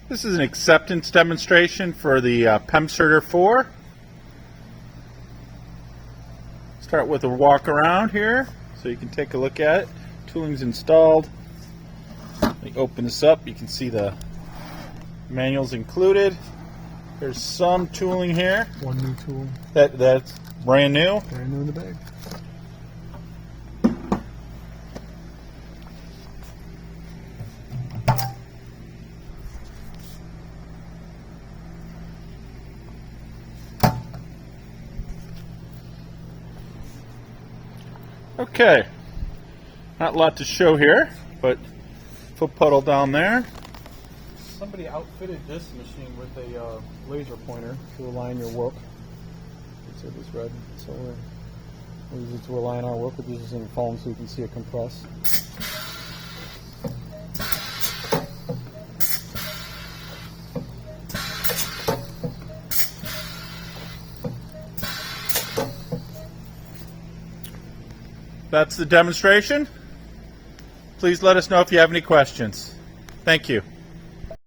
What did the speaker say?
This is an acceptance demonstration for the Pemserter 4. Start with a walk around here so you can take a look at it. Tooling's installed. Let me open this up. You can see the manuals included. There's some tooling here. One new tool. That's brand new. Brand new in the bag. Okay, not a lot to show here, but foot pedal down there. Somebody outfitted this machine with a laser pointer to align your work. So this red, so we use it to align our work. We're using foam so you can see it compress. That's the demonstration. Please let us know if you have any questions. Thank you.